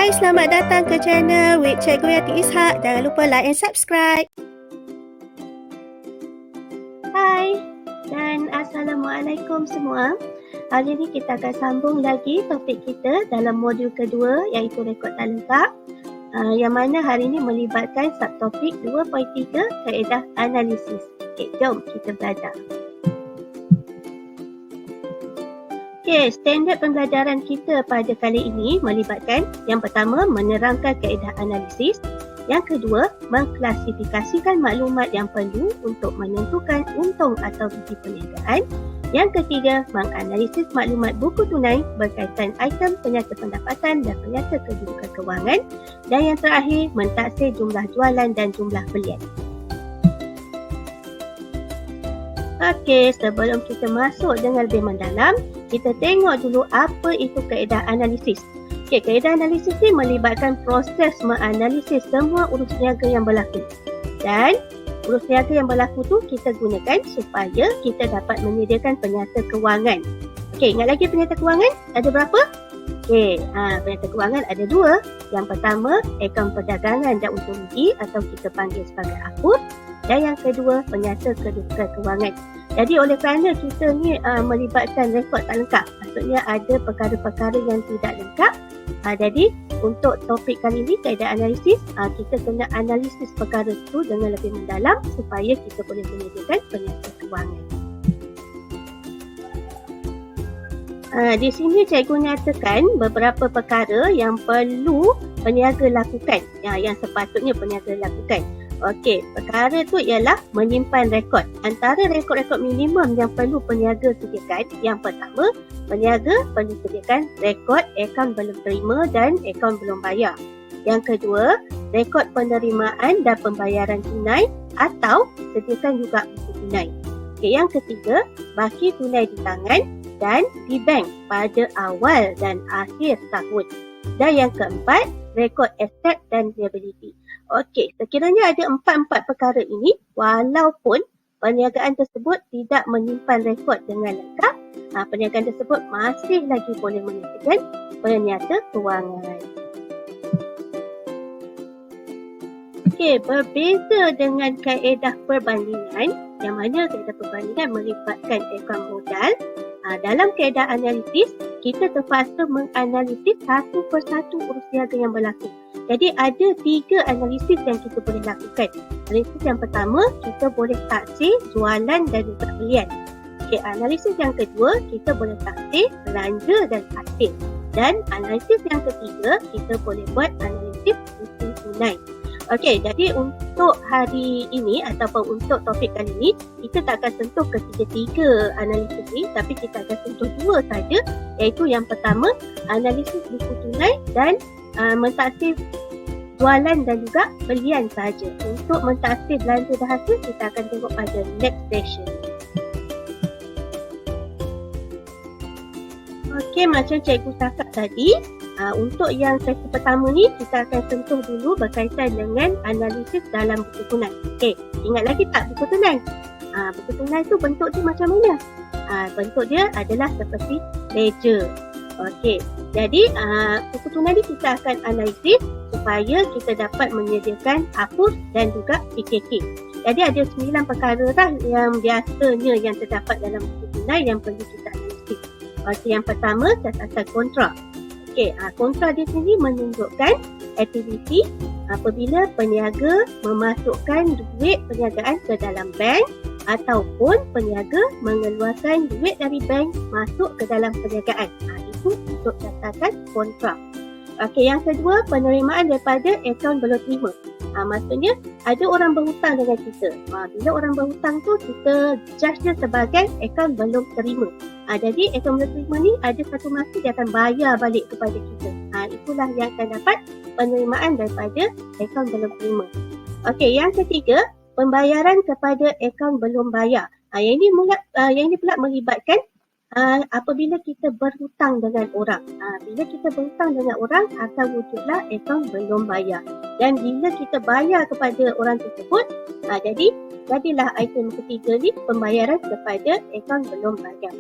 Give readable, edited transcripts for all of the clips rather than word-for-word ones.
Hai, selamat datang ke channel with Cikgu Yati Ishak. Jangan lupa like and subscribe. Hai dan Assalamualaikum semua. Hari ini kita akan sambung lagi topik kita dalam modul kedua iaitu rekod tak lengkap. Yang mana hari ini melibatkan subtopik 2.3 kaedah analisis. Okey, jom kita belajar. Okey, standard pembelajaran kita pada kali ini melibatkan yang pertama menerangkan kaedah analisis, yang kedua mengklasifikasikan maklumat yang perlu untuk menentukan untung atau rugi perniagaan, yang ketiga menganalisis maklumat buku tunai berkaitan item penyata pendapatan dan penyata kedudukan kewangan, dan yang terakhir mentaksir jumlah jualan dan jumlah belian. Okey, sebelum kita masuk dengan lebih mendalam, kita tengok dulu apa itu kaedah analisis. Okey, kaedah analisis ni melibatkan proses menganalisis semua urus niaga yang berlaku. Dan urus niaga yang berlaku tu kita gunakan supaya kita dapat menyediakan penyata kewangan. Okey, ingat lagi penyata kewangan? Ada berapa? Okey, penyata kewangan ada dua. Yang pertama, akaun perdagangan dan untung rugi atau kita panggil sebagai AKUR. Dan yang kedua, penyata kedudukan kewangan. Jadi oleh kerana kita ni melibatkan rekod tak lengkap, maksudnya ada perkara-perkara yang tidak lengkap. Jadi untuk topik kali ini, kaedah analisis, kita kena analisis perkara itu dengan lebih mendalam supaya kita boleh menyediakan penyata kewangan. Di sini cikgu nyatakan beberapa perkara yang perlu peniaga lakukan, yang sepatutnya peniaga lakukan. Okey, perkara tu ialah menyimpan rekod. Antara rekod-rekod minimum yang perlu peniaga sediakan, yang pertama, peniaga perlu sediakan rekod akaun belum terima dan akaun belum bayar. Yang kedua, rekod penerimaan dan pembayaran tunai atau sediakan juga buku tunai. Okey, yang ketiga, baki tunai di tangan dan di bank pada awal dan akhir tahun. Dan yang keempat, rekod aset dan liability. Okey, sekiranya ada empat perkara ini, walaupun perniagaan tersebut tidak menyimpan rekod dengan lengkap, perniagaan tersebut masih lagi boleh menyediakan penyata kewangan. Okey, berbeza dengan kaedah perbandingan, yang mana kaedah perbandingan melibatkan akaun modal. Dalam kaedah analisis, kita terpaksa menganalisis satu persatu urus niaga yang berlaku. Jadi ada 3 analisis yang kita boleh lakukan. Analisis yang pertama, kita boleh taksir jualan dan juga belian. Okay, analisis yang kedua, kita boleh taksir belanja dan hasil. Dan analisis yang ketiga, kita boleh buat analisis buku tunai. Okey, jadi untuk hari ini ataupun untuk topik kali ini, kita tak akan sentuh ketiga-tiga analisis ni, tapi kita akan sentuh 2 saja, iaitu yang pertama, analisis buku tunai dan mentaksir jualan dan juga belian saja. Untuk mentaksir belanja dan hasil, kita akan tengok pada next session. Okey, macam cikgu cakap tadi, untuk yang sesi pertama ni, kita akan sentuh dulu berkaitan dengan analisis dalam buku tunai. Okey, ingat lagi tak buku tunai? Buku tunai tu bentuk dia macam mana? Bentuk dia adalah seperti ledger. Okey, jadi buku tunai ni kita akan analisis supaya kita dapat menyediakan AKUR dan juga PKK. Jadi ada 9 perkara lah yang biasanya yang terdapat dalam buku tunai yang perlu kita analisis. Okey, yang pertama, catatan kontrak. Okey, kontrak di sini menunjukkan aktiviti apabila peniaga memasukkan duit perniagaan ke dalam bank ataupun peniaga mengeluarkan duit dari bank masuk ke dalam perniagaan. Itu untuk catatan kontrak. Okey, yang kedua, penerimaan daripada akaun belum terima. Maksudnya ada orang berhutang dengan kita. Bila orang berhutang tu, kita judge dia sebagai akaun belum terima. Jadi akaun belum terima ni ada satu masa dia akan bayar balik kepada kita. Itulah yang akan dapat penerimaan daripada akaun belum terima. Okey, yang ketiga, pembayaran kepada akaun belum bayar. Yang ini pula melibatkan apabila kita berhutang dengan orang. Bila kita berhutang dengan orang, akan wujudlah akaun belum bayar. Dan bila kita bayar kepada orang tersebut, jadilah item ketiga ni pembayaran kepada akaun belum bayar.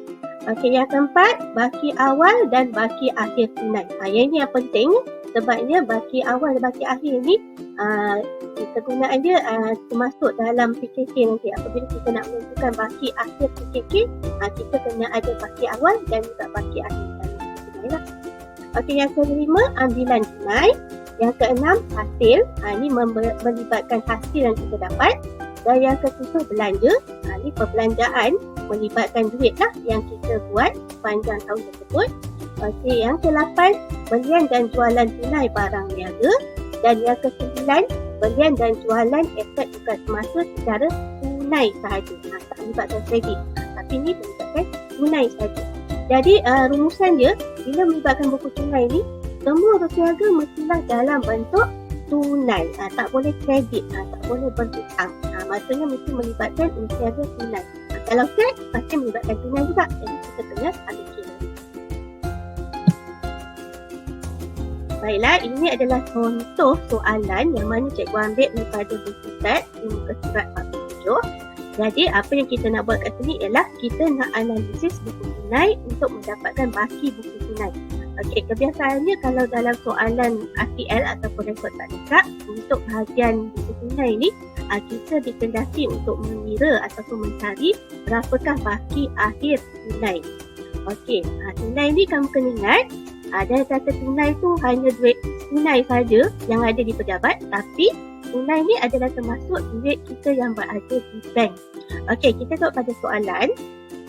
Okey, yang keempat, baki awal dan baki akhir tunai. Yang ini yang penting sebabnya baki awal dan baki akhir ni kegunaan dia termasuk dalam PKK nanti. Apabila kita nak menentukan baki akhir PKK, kita kena ada baki awal dan juga baki akhir dalam PKK lah. Okey, yang kelima ambilan tunai. Yang keenam hasil. Ini melibatkan hasil yang kita dapat. Dan yang ketujuh belanja. Ini perbelanjaan melibatkan duit lah yang kita buat sepanjang tahun tersebut. Okey, yang ke-8 belian dan jualan tunai barang niaga. Dan yang ke-9 belian dan jualan aset bukan semasa secara tunai sahaja. Tak melibatkan kredit. Tapi ni melibatkan tunai sahaja. Jadi rumusan dia, bila melibatkan buku tunai ni, semua berniaga mestilah dalam bentuk tunai. Tak boleh kredit, tak boleh berhutang. Maksudnya mesti melibatkan berniaga tunai. Kalau cek, pasti melibatkan tunai juga. Jadi kita kena ambil kira. Baiklah, ini adalah contoh soalan yang mana cikgu ambil daripada buku set di muka surat 47. Jadi apa yang kita nak buat kat sini ialah kita nak analisis buku tunai untuk mendapatkan baki buku tunai. Okey, kebiasaannya kalau dalam soalan RTL ataupun rekod tak dekat, untuk bahagian buku tunai ni kita dikendaki untuk mengira ataupun mencari berapakah baki akhir tunai. Okey, tunai ni kamu kena ingat, dan kata tunai tu hanya duit tunai saja yang ada di pejabat, tapi tunai ni adalah termasuk duit kita yang berada di bank. Okey, kita tengok pada soalan.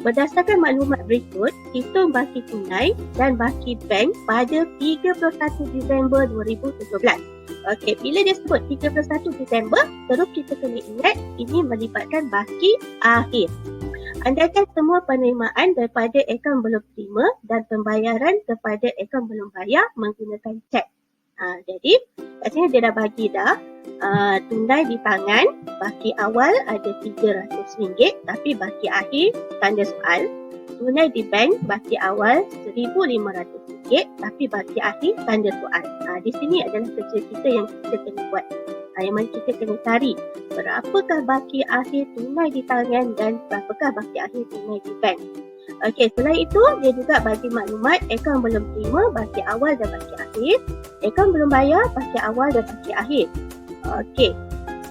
Berdasarkan maklumat berikut, hitung baki tunai dan baki bank pada 31 Disember 2017. Okey, bila dia sebut 31 Disember, terus kita kena ingat ini melibatkan baki akhir. Andaikan semua penerimaan daripada akaun belum terima dan pembayaran kepada akaun belum bayar menggunakan cek. Jadi, kat sini dia dah bagi dah tunai di tangan, baki awal ada RM300 tapi baki akhir tanda soal. Tunai di bank, baki awal RM1,500 tapi baki akhir tanda soal. Di sini adalah kerja kita yang kita kena buat. Yang mana kita kena cari berapakah baki akhir tunai di tangan dan berapakah baki akhir tunai di bank. Okey, selain itu dia juga bagi maklumat akaun belum terima, baki awal dan baki akhir. Akaun belum bayar, baki awal dan baki akhir. Okey.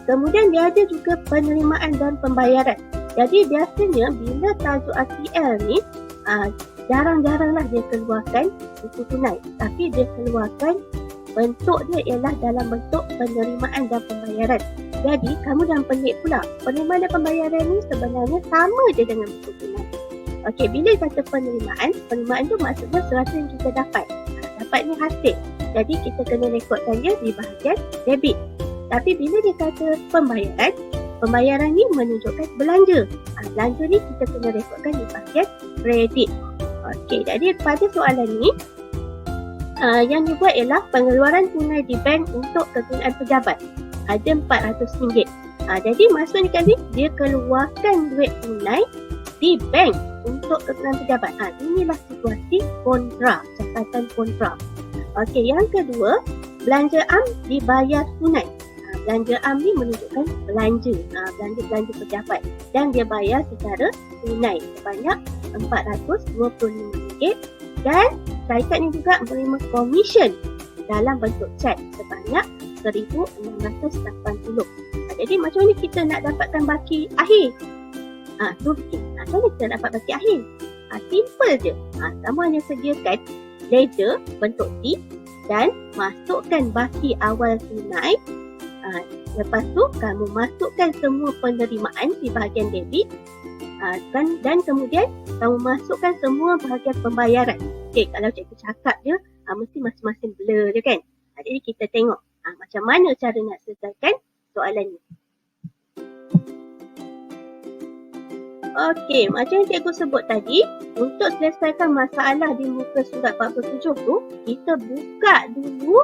Kemudian dia ada juga penerimaan dan pembayaran. Jadi biasanya bila tajuk RTL ni jarang-jaranglah dia keluarkan buku tunai, tapi dia keluarkan bentuk dia ialah dalam bentuk penerimaan dan pembayaran. Jadi kamu jangan pelik pula. Penerimaan dan pembayaran ni sebenarnya sama je dengan buku tunai. Okey, bila kata penerimaan tu maksudnya sesuatu yang kita dapat. Dapat ni hasil. Jadi kita kena rekodkan dia di bahagian debit. Tapi bila dia kata pembayaran ni menunjukkan belanja. Belanja ni kita kena rekodkan di bahagian kredit. Okey, jadi pada soalan ni yang dibuat ialah pengeluaran tunai di bank untuk kegunaan pejabat. Ada RM400. Jadi maksudnya kat ni dia keluarkan duit tunai di bank untuk kegunaan pejabat. Inilah situasi kontra, catatan kontra. Okey, yang kedua, belanja am dibayar tunai. Belanja am ni menunjukkan belanja pejabat dan dia bayar secara tunai sebanyak RM425 dan syarikat ni juga menerima komisen dalam bentuk cek sebanyak RM1,680. Jadi macam mana kita nak dapatkan baki akhir? Tu fikir. Macam mana kita dapat baki akhir? Simple je. Kamu hanya sediakan ledger bentuk T dan masukkan baki awal tunai. Lepas tu kamu masukkan semua penerimaan di bahagian debit dan kemudian kamu masukkan semua bahagian pembayaran. Okey, kalau cikgu cakap je mesti masing-masing blur je kan. Jadi kita tengok macam mana cara nak selesaikan soalan ni. Okey, macam yang cikgu sebut tadi, untuk selesaikan masalah di muka surat 47 tu, kita buka dulu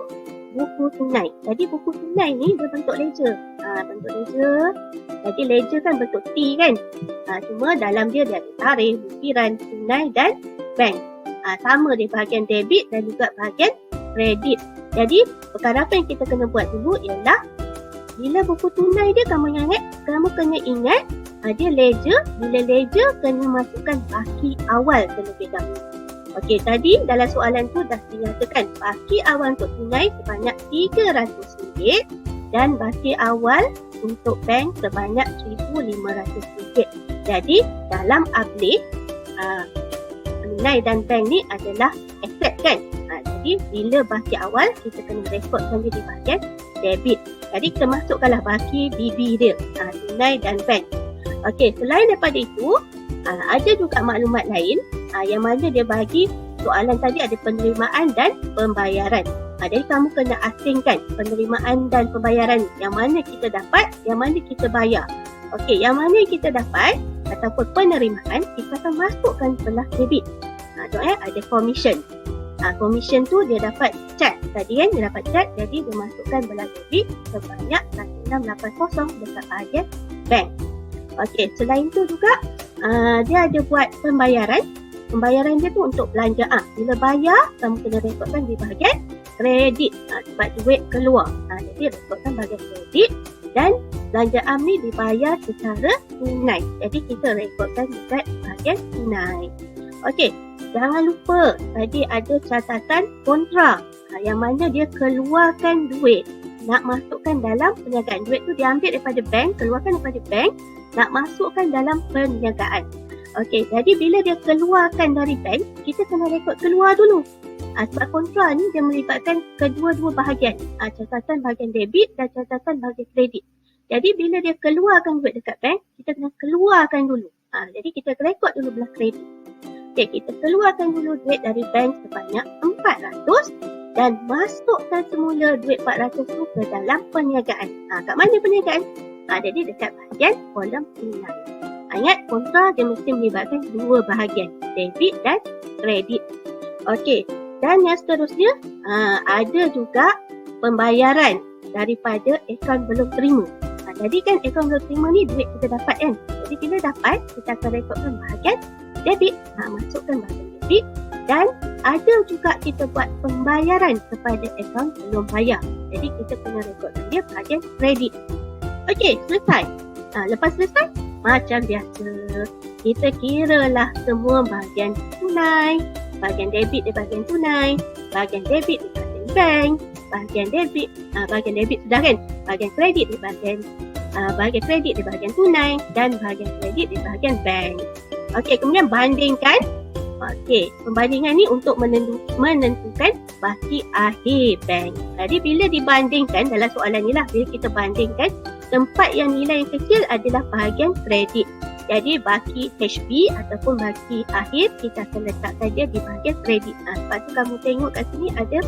buku tunai. Jadi buku tunai ni dia bentuk ledger. Bentuk ledger. Jadi ledger kan bentuk T kan. Cuma dalam dia ada tarikh, butiran, tunai dan bank. Sama di bahagian debit dan juga bahagian kredit. Jadi perkara apa yang kita kena buat dulu ialah bila buku tunai dia kamu kena ingat dia ledger. Bila ledger kena masukkan baki awal terlebih dahulu. Okey, tadi dalam soalan tu dah dinyatakan baki awal untuk tunai sebanyak RM300 dan baki awal untuk bank sebanyak RM1,500. Jadi dalam update tunai dan bank ni adalah aset kan. Jadi bila baki awal kita kena rekodkan dia di bahagian debit. Jadi kita masukkanlah baki BB dia, tunai dan bank. Okey, selain daripada itu ada juga maklumat lain yang mana dia bagi soalan tadi ada penerimaan dan pembayaran. Jadi kamu kena asingkan penerimaan dan pembayaran yang mana kita dapat, yang mana kita bayar. Okey, yang mana kita dapat ataupun penerimaan kita akan masukkan belah debit. Ada commission. Commission tu dia dapat cat tadi kan, dia dapat cat, jadi dia masukkan belah debit sebanyak 1680 dekat bahagian bank. Okey, selain tu juga dia ada buat pembayaran. Pembayaran dia tu untuk belanjaan. Bila bayar, kamu kena rekodkan di bahagian kredit sebab duit keluar. Jadi rekodkan bahagian kredit dan belanjaan ni dibayar secara tunai. Jadi kita rekodkan dekat bahagian tunai. Okey, jangan lupa tadi ada catatan kontra yang mana dia keluarkan duit nak masukkan dalam perniagaan. Duit tu diambil daripada bank, keluarkan daripada bank, nak masukkan dalam perniagaan. Okey, jadi bila dia keluarkan dari bank, kita kena rekod keluar dulu. Sebab kontra ni dia melibatkan kedua-dua bahagian. Catatan bahagian debit dan catatan bahagian kredit. Jadi bila dia keluarkan duit dekat bank, kita kena keluarkan dulu. Jadi kita rekod dulu belah kredit. Okey, kita keluarkan dulu duit dari bank sebanyak 400 dan masukkan semula duit 400 tu ke dalam perniagaan. Kat mana perniagaan? Jadi dekat bahagian kolom tunai. Ingat, kontra dia mesti melibatkan dua bahagian, debit dan kredit. Okey, dan yang seterusnya ada juga pembayaran daripada akaun belum terima. Jadi kan akaun belum terima ni duit kita dapat kan. Jadi bila dapat, kita akan rekodkan bahagian debit. Masukkan bahagian debit dan ada juga kita buat pembayaran kepada akaun belum bayar. Jadi kita kena rekodkan dia bahagian kredit. Okey, selesai. Lepas selesai, macam biasa, kita kiralah semua bahagian tunai, bahagian debit di bahagian tunai, bahagian debit di bahagian bank, bahagian debit sudah kan, bahagian kredit di bahagian kredit di bahagian tunai dan bahagian kredit di bahagian bank. Okey, kemudian bandingkan. Okey, pembandingan ni untuk menentukan baki akhir bank. Jadi bila dibandingkan dalam soalan ni lah, bila kita bandingkan, tempat yang nilai yang kecil adalah bahagian kredit. Jadi baki HB ataupun baki akhir kita akan letakkan dia di bahagian kredit. Sebab tu kamu tengok kat sini ada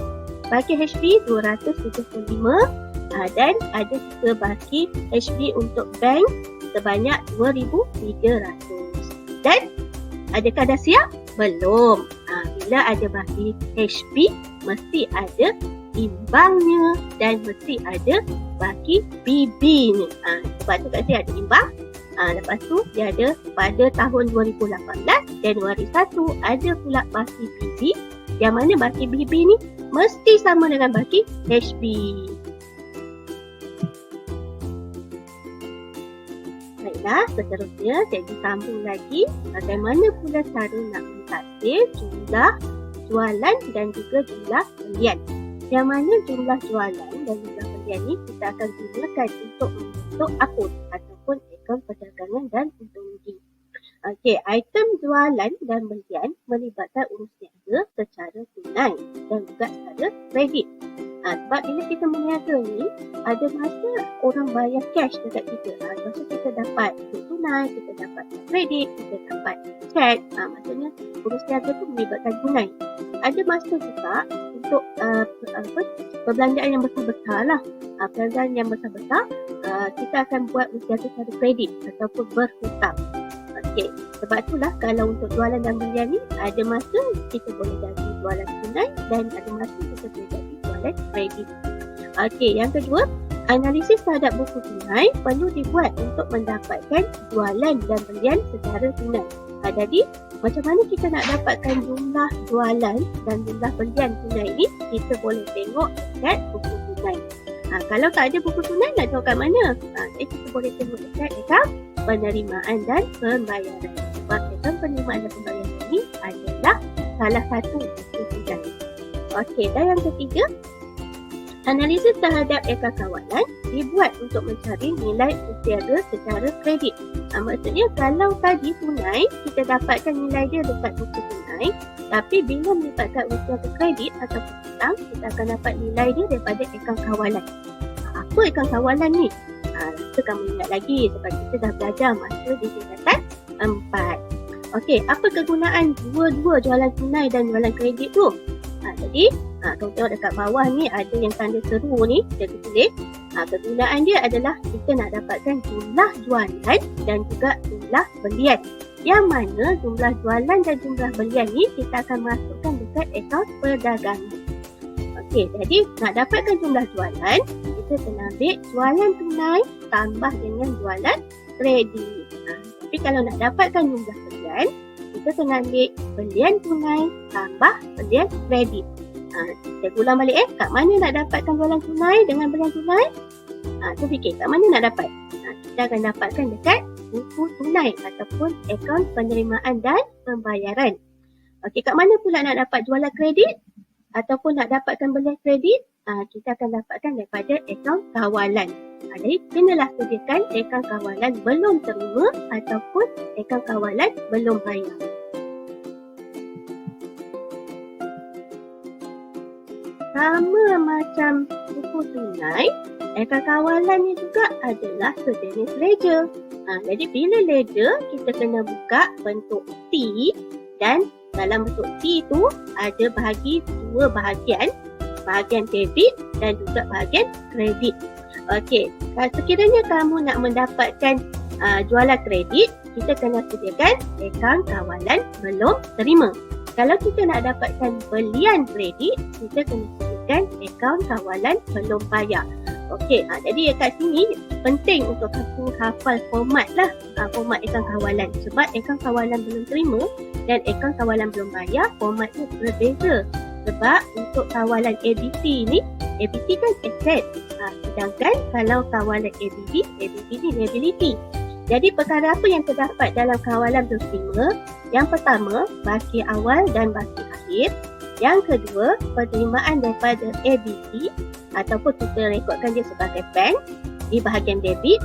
baki HB 275 dan ada juga baki HB untuk bank sebanyak 2,300. Dan adakah dah siap? Belum. Bila ada baki HB mesti ada imbangnya dan mesti ada baki BB ni. Sebab tu kat sini ada imbang. Lepas tu dia ada pada tahun 2018 Januari 1 ada pula baki BB, yang mana baki BB ni mesti sama dengan baki HB. Baiklah, seterusnya cikgu sambung lagi bagaimana pula cara nak mentadbir jumlah jualan dan juga jumlah belian. Yang mana jumlah jualan dan jumlah belian ni kita akan gunakan untuk membentuk akun ataupun akaun perdagangan dan untung rugi. Okey, item jualan dan belian melibatkan urus niaga secara tunai dan juga secara kredit. Sebab bila kita berniaga ni, ada masa orang bayar cash dekat kita. Masa kita dapat duit tunai, kita dapat kredit, kita dapat cek. Maksudnya urus niaga tu melibatkan tunai. Ada masa juga untuk perbelanjaan yang besar-besar lah. Perbelanjaan yang besar-besar, kita akan buat niaga secara kredit ataupun berhutang. Okey, sebab itulah kalau untuk jualan dan belian ni, ada masa kita boleh jadi jualan tunai dan ada masa kita boleh jadi jualan kredit. Okey, yang kedua, analisis terhadap buku tunai perlu dibuat untuk mendapatkan jualan dan belian secara tunai. Jadi, macam mana kita nak dapatkan jumlah jualan dan jumlah belian tunai ni? Kita boleh tengok dekat buku tunai. Kalau tak ada buku tunai, nak tengok kat mana? Kita boleh tengok dekat penerimaan dan pembayaran. Sebab penerimaan dan pembayaran ini adalah salah satu bidang. Okey, dan yang ketiga, analisis terhadap akaun kawalan dibuat untuk mencari nilai usiara secara kredit. Maksudnya kalau tadi tunai, kita dapatkan nilai dia dekat buku tunai, tapi bila melibatkan usiara kredit ataupun hutang, kita akan dapat nilai dia daripada akaun kawalan. Apa akaun kawalan ni? Rasa kamu ingat lagi sebab kita dah belajar masa di tingkatan 4. Okey, apa kegunaan dua-dua jualan tunai dan jualan kredit tu? Jadi, kalau tengok dekat bawah ni ada yang tanda seru ni, kita tulis. Kegunaan dia adalah kita nak dapatkan jumlah jualan dan juga jumlah belian. Yang mana jumlah jualan dan jumlah belian ni kita akan masukkan dekat akaun perdagangan. Okey, jadi nak dapatkan jumlah jualan, kita kena ambil jualan tunai tambah dengan jualan kredit. Tapi kalau nak dapatkan jumlah belian, kita kena ambil belian tunai tambah belian kredit. Saya ulang balik kat mana nak dapatkan jualan tunai dengan belian tunai? Kita fikir kat mana nak dapat? Kita akan dapatkan dekat buku tunai ataupun akaun penerimaan dan pembayaran. Okey, kat mana pula nak dapat jualan kredit ataupun nak dapatkan belian kredit? Kita akan dapatkan daripada akaun kawalan. Jadi, kenalah sediakan akaun kawalan belum terima ataupun akaun kawalan belum bayar. Sama macam buku tunai, akaun kawalan ni juga adalah sejenis ledger. Jadi bila ledger, kita kena buka bentuk T dan dalam bentuk T tu ada bahagi dua bahagian, bahagian debit dan juga bahagian kredit. Okey, sekiranya kamu nak mendapatkan jualan kredit, kita kena sediakan akaun kawalan belum terima. Kalau kita nak dapatkan belian kredit, kita kena sediakan akaun kawalan belum bayar. Okey, jadi kat sini penting untuk kamu hafal format lah, format akaun kawalan. Sebab akaun kawalan belum terima dan akaun kawalan belum bayar, formatnya berbeza. Sebab untuk kawalan ABC ni, ABC kan aset. Sedangkan kalau kawalan ABB ni liability. Jadi perkara apa yang terdapat dalam kawalan belum terima? Yang pertama, baki awal dan baki akhir. Yang kedua, penerimaan daripada ABC ataupun kita rekodkan dia sebagai bank di bahagian debit.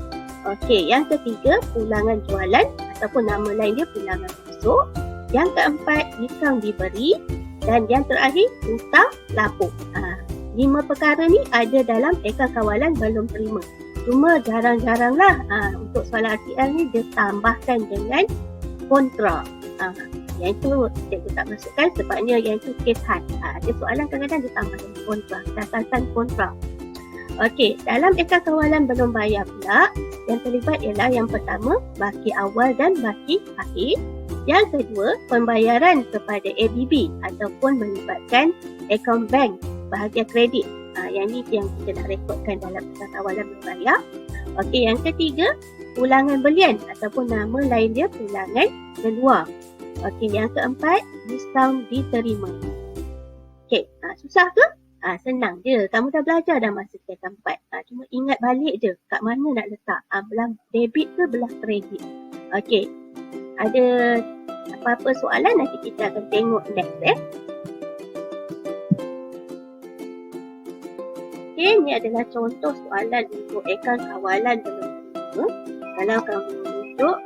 Okey, yang ketiga, pulangan jualan ataupun nama lain dia pulangan masuk. Yang keempat, diskaun diberi. Dan yang terakhir, hutang lapor. 5 perkara ni ada dalam akaun kawalan belum terima. Cuma jarang-jaranglah untuk soalan RTL ni dia tambahkan dengan kontra. Yang itu cikgu tak masukkan sebabnya yang itu kes had. Ada soalan kadang-kadang dia tambah dengan kontra, catatan kontra. Okey, dalam akaun kawalan belum bayar pula, yang terlibat ialah yang pertama, baki awal dan baki akhir. Yang kedua, pembayaran kepada ABB ataupun melibatkan akaun bank bahagian kredit. Yang ni yang kita nak rekodkan dalam akaun kawalan belum bayar. Okey, yang ketiga, pulangan belian ataupun nama lain dia pulangan keluar. Okey, yang keempat, diskaun diterima. Okey, susah ke? Senang je. Kamu dah belajar dah masa tingkatan 4. Cuma ingat balik je kat mana nak letak. Belah debit ke belah kredit. Okey, ada apa-apa soalan nanti kita akan tengok next Okey, ni adalah contoh soalan untuk akaun kawalan belum terima. Kalau kamu rujuk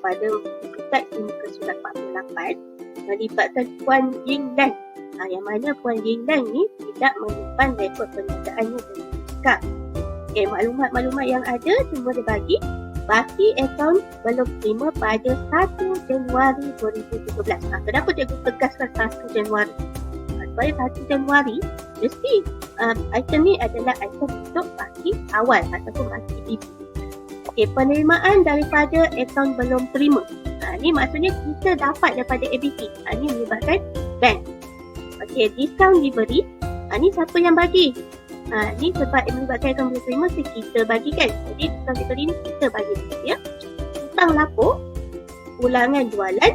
pada buku teks di muka surat 48, melibatkan Puan Ying Lan. Yang mana Puan Ying Lan ni tidak menyimpan rekod perniagaannya dengan lengkap. Okey, maklumat-maklumat yang ada cuma dia bagi baki akaun belum terima pada 1 Januari 2017. Kenapa cikgu tegaskan 1 Januari? Sebab 1 Januari mesti item ni adalah item untuk baki awal ataupun baki DB. Okey, penerimaan daripada akaun belum terima. Ni maksudnya kita dapat daripada ABC. Ni melibatkan bank. Okey, diskaun diberi. Ni siapa yang bagi? Ni sebab melibatkan akaun belum terima, kita bagikan. Jadi diskaun diberi ni kita bagi ya. Hutang lapor, ulangan jualan,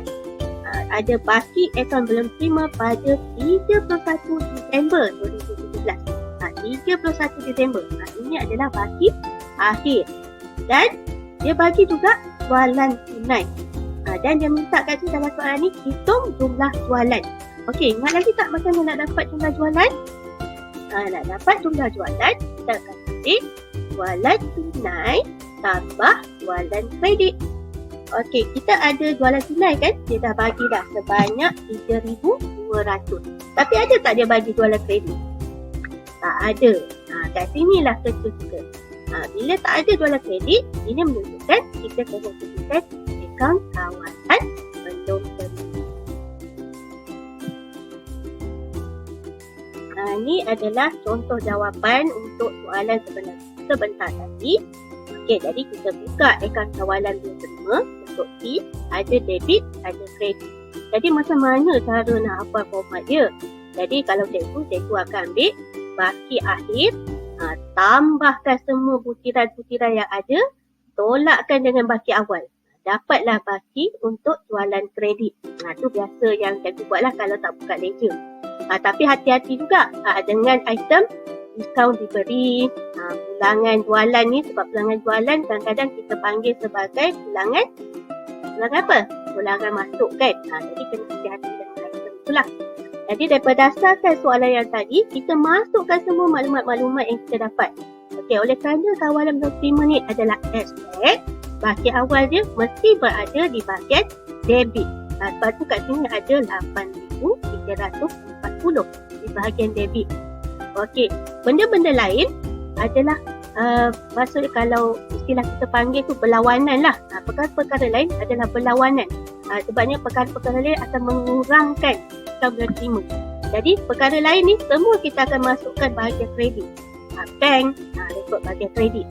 ada baki akaun belum terima pada 31 Disember 2017. 31 Disember. Ini adalah baki akhir. Dan dia bagi juga jualan tunai. Dan dia minta kat sini dalam soalan ni hitung jumlah jualan. Okey, ingat lagi tak macam mana nak dapat jumlah jualan? Nak dapat jumlah jualan, kita akan ambil jualan tunai tambah jualan kredit. Okey, kita ada jualan tunai kan? Dia dah bagi dah sebanyak 3,200. Tapi ada tak dia bagi jualan kredit? Tak ada. Kat sinilah kerja kita. Bila tak ada jualan kredit, ini menunjukkan kita kena tuliskan akaun kawalan belum terima. Ini adalah contoh jawapan untuk soalan sebentar tadi. Okey, jadi kita buka akaun kawalan belum terima untuk T, ada debit, ada kredit. Jadi macam mana cara nak hafal format dia? Jadi kalau cikgu akan ambil baki akhir, tambahkan semua butiran-butiran yang ada, tolakkan dengan baki awal. Dapatlah baki untuk jualan kredit. Itu biasa yang cikgu buatlah kalau tak buka ledger. Tapi hati-hati juga dengan item diskaun diberi, pulangan jualan ni, sebab pulangan jualan kadang-kadang kita panggil sebagai pulangan apa? Pulangan masuk kan. Jadi kena hati-hati dengan item itulah. Jadi daripada dasarkan soalan yang tadi, kita masukkan semua maklumat-maklumat yang kita dapat. Okey, oleh kerana kawalan belum terima ni adalah aspek, baki awal dia mesti berada di bahagian debit. Sebab tu kat sini ada 8,340 di bahagian debit. Okey, benda-benda lain adalah maksudnya kalau istilah kita panggil tu berlawanan lah. Perkara-perkara lain adalah berlawanan. Sebabnya perkara-perkara lain akan mengurangkan akaun belum terima. Jadi perkara lain ni semua kita akan masukkan bahagian kredit. Bank, rekod bahagian kredit.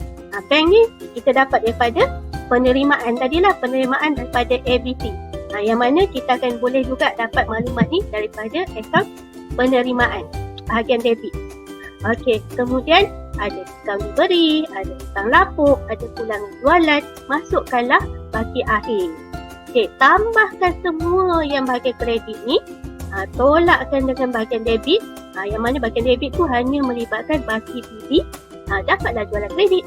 Bank ni kita dapat daripada penerimaan tadilah, penerimaan daripada ABC. Yang mana kita akan boleh juga dapat maklumat ni daripada akaun penerimaan bahagian debit. Okey, kemudian ada diskaun diberi, ada hutang lapuk, ada pulangan jualan, masukkanlah baki akhir. Okey, tambahkan semua yang bahagian kredit ni, tolakkan dengan bahagian debit, yang mana bahagian debit tu hanya melibatkan baki PB, dapatlah jualan kredit.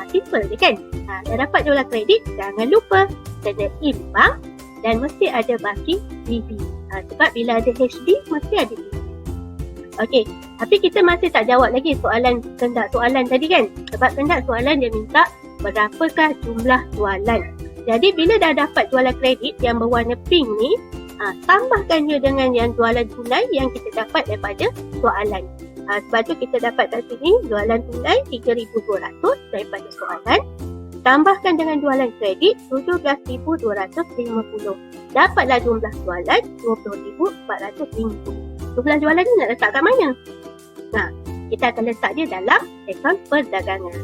Simple je kan? Dah dapat jualan kredit, jangan lupa kena imbang dan mesti ada baki PB. Sebab bila ada HB, mesti ada PB. Okey, tapi kita masih tak jawab lagi kendak soalan tadi kan? Sebab kendak soalan dia minta berapakah jumlah jualan. Jadi bila dah dapat jualan kredit yang berwarna pink ni, tambahkannya dengan yang jualan tunai yang kita dapat daripada soalan. Sebab tu kita dapat kat sini jualan tunai 3,200 daripada soalan. Tambahkan dengan jualan kredit 17,250. Dapatlah jumlah jualan 20,450. Jumlah jualan ni nak letak kat mana? Kita akan letak dia dalam akaun perdagangan.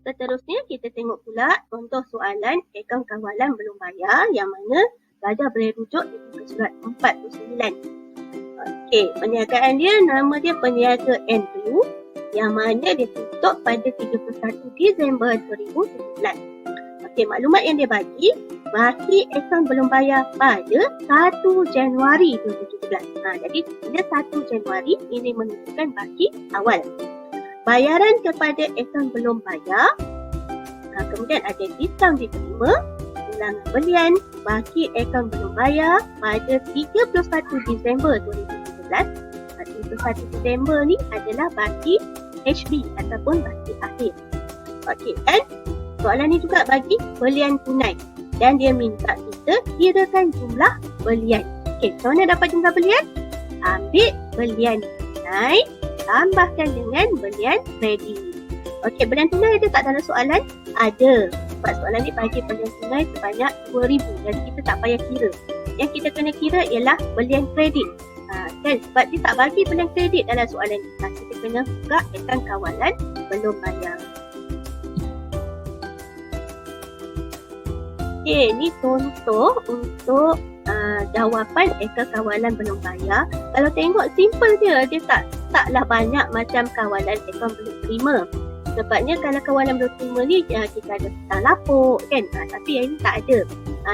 Seterusnya kita tengok pula contoh soalan akaun kawalan belum bayar yang mana pelajar boleh rujuk di muka surat 49. Okey, perniagaan dia nama dia peniaga Andrew yang mana dia tutup pada 31 Disember 2017. Okey, maklumat yang dia bagi akaun belum bayar pada 1 Januari 2017. Jadi bila 1 Januari ini menunjukkan baki awal. Bayaran kepada akaun belum bayar, kemudian ada diskaun diterima, pulangan belian, baki akaun belum bayar pada 31 Disember 2017. 31 Disember ni adalah baki HB ataupun baki akhir. Okey kan? Soalan ni juga bagi belian tunai dan dia minta kita kirakan jumlah belian. Okey, macam mana dapat jumlah belian? Ambil belian tunai, tambahkan dengan belian kredit. Okey, belian tunai ada tak dalam soalan? Ada. Sebab soalan ni bagi belian tunai sebanyak 2,000. Jadi kita tak payah kira. Yang kita kena kira ialah belian kredit. Kan? Sebab dia tak bagi belian kredit dalam soalan ni. Kita kena buka akaun kawalan belum bayar. Okey, ni contoh untuk jawapan akaun kawalan belum bayar. Kalau tengok simple je, dia taklah banyak macam kawalan akaun belum terima. Sebabnya kalau kawalan belum terima ni kita ada hutang lapuk kan. Tapi yang ini tak ada.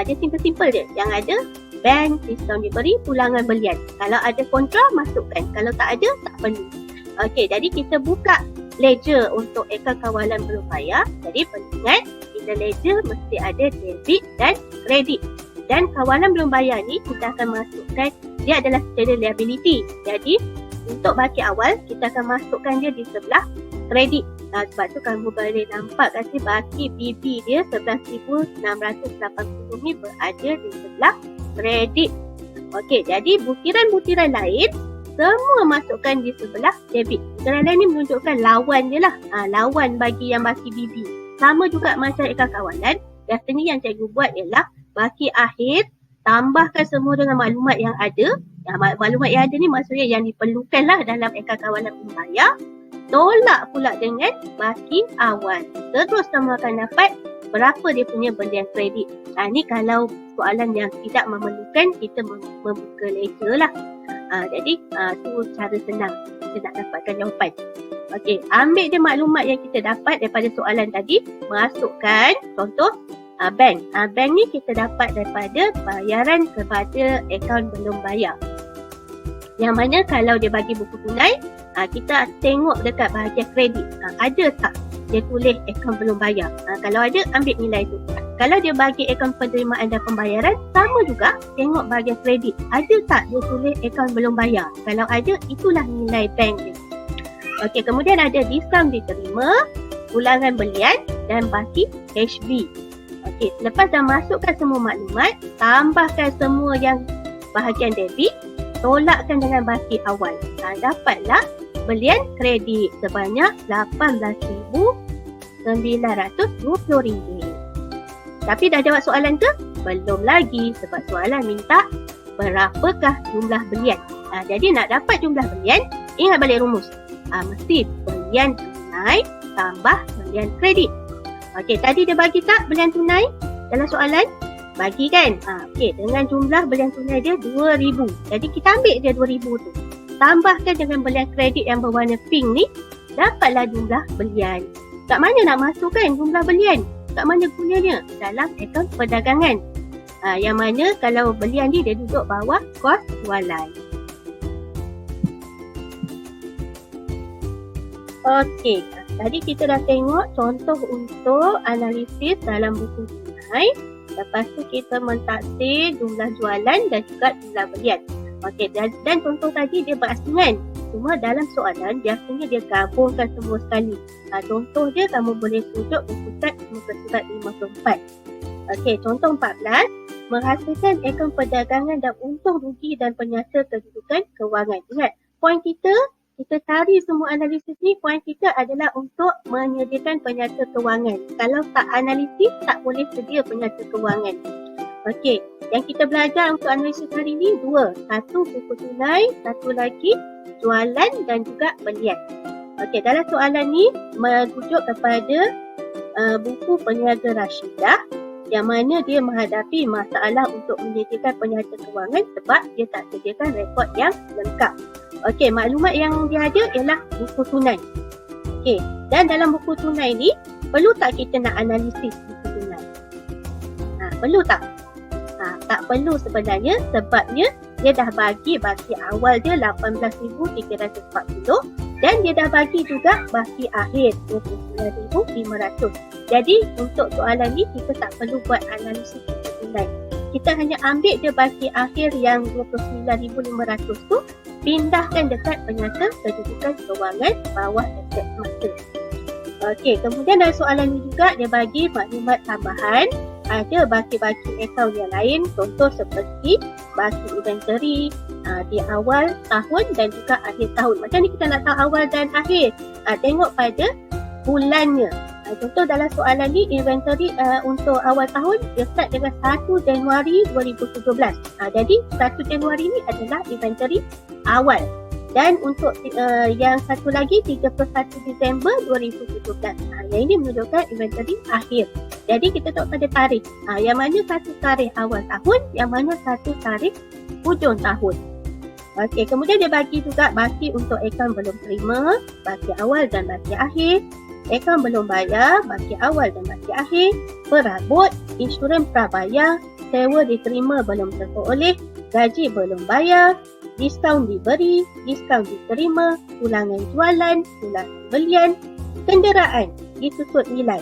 Dia simple-simple je. Yang ada bank, diskaun diberi, pulangan belian. Kalau ada kontra, masukkan. Kalau tak ada, tak perlu. Okey, jadi kita buka ledger untuk akaun kawalan belum bayar. Jadi penting ingat, bila ledger mesti ada debit dan kredit. Dan kawalan belum bayar ni kita akan masukkan, dia adalah secara liability. Jadi untuk baki awal kita akan masukkan dia di sebelah kredit. Sebab tu kamu boleh nampak kasi baki BB dia 11,680 ni berada di sebelah kredit. Okey, jadi butiran-butiran lain semua masukkan di sebelah debit. Butiran lain ni menunjukkan lawan je lah. Lawan bagi yang baki BB. Sama juga macam akaun kawalan. Biasanya yang cikgu buat ialah baki akhir, tambahkan semua dengan maklumat yang ada. Maklumat yang ada ni maksudnya yang diperlukan lah dalam akaun kawalan pembayar. Tolak pula dengan baki awal. Terus kamu akan dapat berapa dia punya belian kredit. Ni kalau soalan yang tidak memerlukan kita membuka ledger lah. Jadi tu cara senang kita nak dapatkan jawapan. Okey, ambil je maklumat yang kita dapat daripada soalan tadi, masukkan contoh bank. Bank ni kita dapat daripada bayaran kepada akaun belum bayar. Yang mana kalau dia bagi buku tunai, kita tengok dekat bahagian kredit. Ada tak dia tulis akaun belum bayar? Kalau ada, ambil nilai tu. Kalau dia bagi akaun penerimaan dan pembayaran, sama juga tengok bahagian kredit. Ada tak dia tulis akaun belum bayar? Kalau ada, itulah nilai bank dia. Okey, kemudian ada diskaun diterima, ulangan belian dan baki HB. Okey, selepas dah masukkan semua maklumat, tambahkan semua yang bahagian debit, tolakkan dengan baki awal. Dapatlah belian kredit sebanyak RM18,920. Tapi dah jawab soalan ke? Belum lagi, sebab soalan minta berapakah jumlah belian. Jadi nak dapat jumlah belian, ingat balik rumus. Mesti belian tunai tambah belian kredit. Okey, tadi dia bagi tak belian tunai dalam soalan? Bagi kan? Okey, dengan jumlah belian tunai dia 2,000. Jadi kita ambil dia 2,000 tu. Tambahkan dengan belian kredit yang berwarna pink ni, dapatlah jumlah belian. Kat mana nak masukkan jumlah belian? Kat mana gunanya? Dalam akaun perdagangan. Yang mana kalau belian ni dia duduk bawah kos jualan. Okey, tadi kita dah tengok contoh untuk analisis dalam buku tunai. Lepas tu kita mentaksir jumlah jualan dan juga jumlah belian. Okey, dan contoh tadi dia berasingan. Cuma dalam soalan biasanya dia gabungkan semua sekali. Contoh dia kamu boleh tunjuk buku tab muka surat 54. Okey, contoh 14. Menghasilkan akaun perdagangan dan untung rugi dan penyata kedudukan kewangan. Ingat, poin kita cari semua analisis ni, poin kita adalah untuk menyediakan penyata kewangan. Kalau tak analisis, tak boleh sedia penyata kewangan. Okey, yang kita belajar untuk analisis hari ni dua. Satu buku tunai, satu lagi jualan dan juga belian. Okey, dalam soalan ni merujuk kepada buku Peniaga Rashidah yang mana dia menghadapi masalah untuk menyediakan penyata kewangan sebab dia tak sediakan rekod yang lengkap. Okey, maklumat yang dia ada ialah buku tunai. Okey, dan dalam buku tunai ni perlu tak kita nak analisis buku tunai? Perlu tak? Tak perlu sebenarnya, sebabnya dia dah bagi awal dia 18,340 dan dia dah bagi juga baki akhir 29,500. Jadi untuk soalan ni kita tak perlu buat analisis buku tunai. Kita hanya ambil dia baki akhir yang 29,500 tu, pindahkan dekat penyata kedudukan kewangan bawah aset masa. Okey, kemudian dalam soalan ni juga dia bagi maklumat tambahan. Ada baki-baki akaun yang lain, contoh seperti baki inventory di awal tahun dan juga akhir tahun. Macam ni kita nak tahu awal dan akhir? Tengok pada bulannya. Contoh dalam soalan ni inventory untuk awal tahun dia start dengan 1 Januari 2017. Jadi 1 Januari ni adalah inventory awal. Dan untuk yang satu lagi 31 Disember 2017. Yang ini menunjukkan inventory akhir. Jadi kita tengok pada tarikh. Yang mana satu tarikh awal tahun, yang mana satu tarikh hujung tahun. Okey, kemudian dia bagi juga baki untuk akaun belum terima, baki awal dan baki akhir, akaun belum bayar, baki awal dan baki akhir, perabot, insurans prabayar, sewa diterima belum terperoleh, gaji belum bayar, diskaun diberi, diskaun diterima, ulangan jualan, ulangan belian, kenderaan dituntut nilai.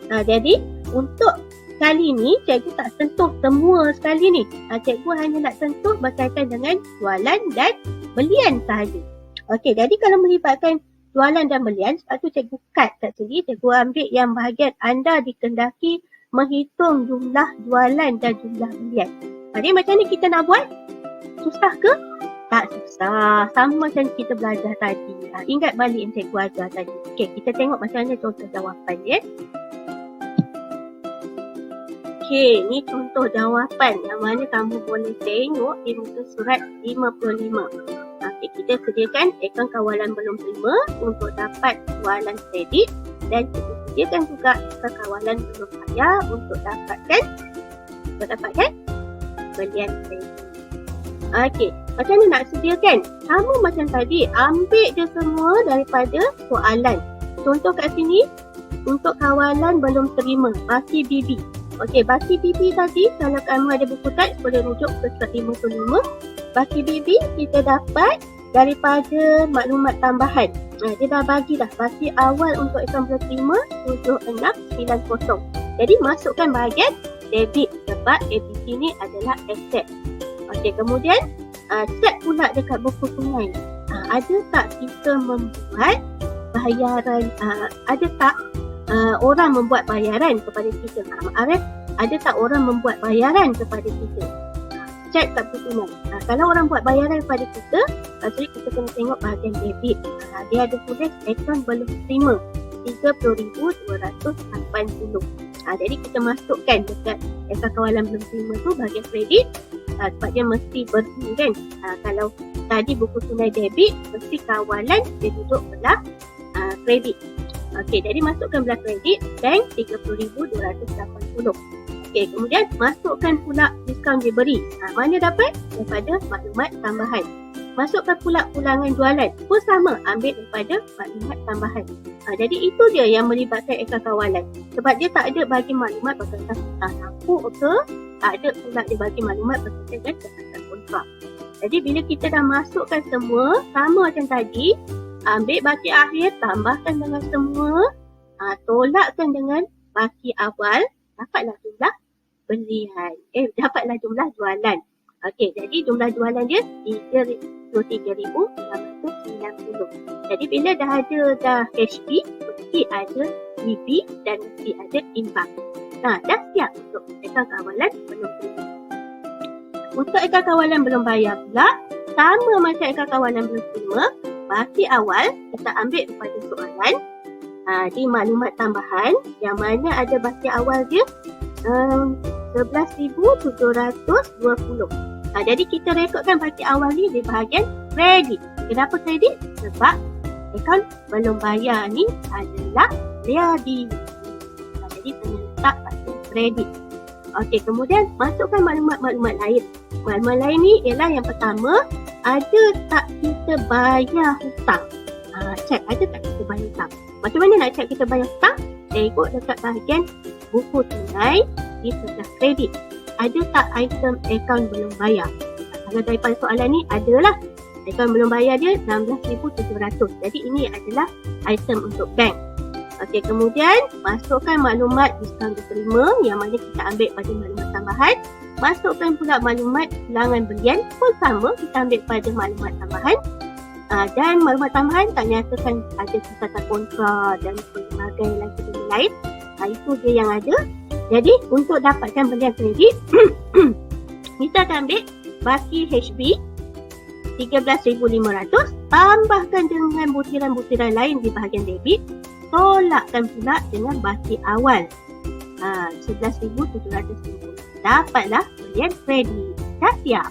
Jadi untuk kali ni cikgu tak sentuh semua sekali ni. Cikgu hanya nak sentuh berkaitan dengan jualan dan belian sahaja. Okey, jadi kalau melibatkan jualan dan belian, sebab tu cikgu cut kat sini, cikgu ambil yang bahagian anda dikendaki menghitung jumlah jualan dan jumlah belian. Jadi macam ni kita nak buat? Susah ke? Tak susah. Sama macam kita belajar tadi. Ingat balik yang cikgu ajar tadi. Okey, kita tengok macam mana contoh jawapan ya. Okey, ni contoh jawapan yang mana kamu boleh tengok di muka surat 55. Okey, kita sediakan akaun kawalan belum terima untuk dapat jualan kredit dan kita sediakan juga akaun kawalan belum bayar untuk dapatkan belian kredit. Okey, macam mana nak sediakan? Sama macam tadi, ambil je semua daripada soalan. Contoh kat sini, untuk kawalan belum terima, baki BB. Okey, baki BB tadi, kalau kamu ada buku teks, boleh rujuk ke surat 55. Baki BB kita dapat daripada maklumat tambahan. Dia dah bagi dah. Baki awal untuk akaun belum terima 7690. Jadi masukkan bahagian debit sebab ABC ni adalah aset. Okey, kemudian check pula dekat buku tunai. Ada tak kita membuat bayaran, ada tak orang membuat bayaran kepada kita? Ada tak orang membuat bayaran kepada kita? Check kat buku tunai. Kalau orang buat bayaran kepada kita, jadi kita kena tengok bahagian debit. Dia ada tulis akaun belum terima 30,280. Jadi kita masukkan dekat akaun kawalan belum terima tu bahagian kredit. Sebab dia mesti berdiri kan. Kalau tadi buku tunai debit, mesti kawalan dia duduk belah kredit. Okey, jadi masukkan belah kredit bank 30,280. Okey, kemudian masukkan pula diskaun diberi. Mana dapat? Daripada maklumat tambahan. Masukkan pula pulangan jualan. Pun sama, ambil daripada maklumat tambahan. Jadi itu dia yang melibatkan akaun kawalan. Sebab dia tak ada bagi maklumat berkaitan tentang lampu ke, tak ada pula dia bagi maklumat berkaitan dengan catatan kontrak. Jadi bila kita dah masukkan semua, sama macam tadi, ambil baki akhir, tambahkan dengan semua, tolakkan dengan baki awal, dapatlah jumlah belian. Dapatlah jumlah jualan. Okey, jadi jumlah jualan dia 33,690. Jadi bila dah ada HB, mesti ada BB dan mesti ada imbang. Dah siap untuk akaun kawalan belum terima. Untuk akaun kawalan belum bayar pula, sama macam akaun kawalan belum terima, baki awal kita ambil daripada soalan di maklumat tambahan yang mana ada baki awal dia 11,720. Jadi kita rekodkan baki awal ni di bahagian kredit. Kenapa kredit? Sebab akaun belum bayar ni adalah liability. Jadi kena letak bahagian kredit. Okey, kemudian masukkan maklumat-maklumat lain. Maklumat lain ni ialah yang pertama, ada tak kita bayar hutang? Check, ada tak kita bayar hutang? Macam mana nak check kita bayar hutang? Ikut dekat bahagian buku tunai di sebelah kredit. Ada tak item akaun belum bayar? Kalau daripada soalan ni, adalah. Akaun belum bayar dia 16,700. Jadi ini adalah item untuk bank. Okey, kemudian masukkan maklumat diskaun diterima yang mana kita ambil pada maklumat tambahan. Masukkan pula maklumat pulangan belian pun sama, kita ambil pada maklumat tambahan. Dan maklumat tambahan tak nyatakan ada catatan kontrak dan pelbagai lagi benda lain. Itu dia yang ada. Jadi untuk dapatkan belian kredit, kita akan ambil baki HB 13,500, tambahkan dengan butiran-butiran lain di bahagian debit, tolakkan pula dengan baki awal 11,750. Dapatlah belian kredit. Dah siap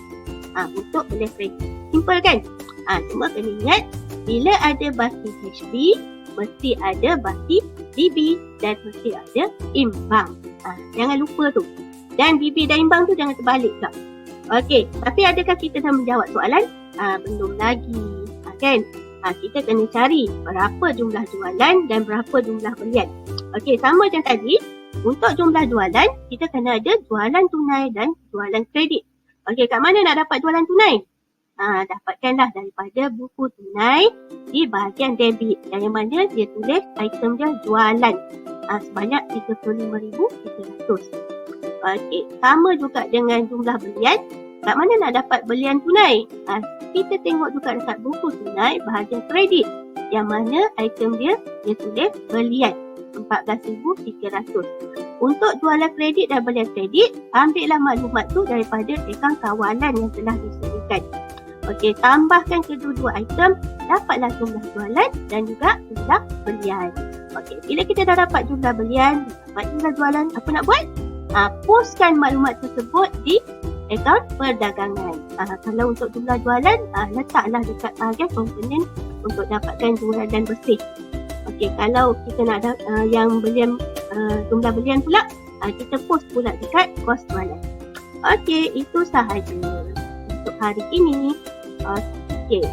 untuk belian kredit. Simple kan? Cuma kena ingat, bila ada baki HB, mesti ada baki BB dan mesti ada imbang. Jangan lupa tu. Dan BB dan imbang tu jangan terbalik tak. Okey, tapi adakah kita dah menjawab soalan? Belum lagi. Kan? Kita kena cari berapa jumlah jualan dan berapa jumlah belian. Okey, sama macam tadi. Untuk jumlah jualan, kita kena ada jualan tunai dan jualan kredit. Okey, kat mana nak dapat jualan tunai? Dapatkanlah daripada buku tunai di bahagian debit. Yang mana dia tulis item dia jualan. Sebanyak 35,300. Okey, sama juga dengan jumlah belian. Kat mana nak dapat belian tunai? Kita tengok juga dekat buku tunai bahagian kredit. Yang mana item dia tulis belian RM14,300. Untuk jualan kredit dan belian kredit, ambillah maklumat tu daripada akaun kawalan yang telah disediakan. Okey, tambahkan kedua-dua item, dapatlah jumlah jualan dan juga jumlah belian. Okey, bila kita dah dapat jumlah belian, dapat jumlah jualan, apa nak buat? Postkan maklumat tersebut di akaun perdagangan. Kalau untuk jumlah jualan, letaklah dekat bahagian komponen untuk dapatkan jualan bersih. Okey, kalau kita nak yang belian jumlah belian pula, kita post pula dekat kos jualan. Okey, itu sahaja untuk hari ini. Okey.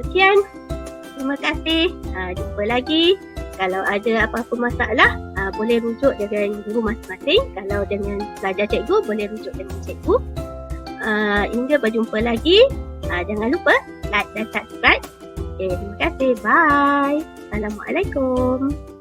Sekian. Terima kasih. Jumpa lagi. Kalau ada apa-apa masalah, boleh rujuk dengan guru masing-masing. Kalau dengan pelajar cikgu, boleh rujuk dengan cikgu. Hingga berjumpa lagi. Jangan lupa like dan subscribe. Okay, terima kasih. Bye. Assalamualaikum.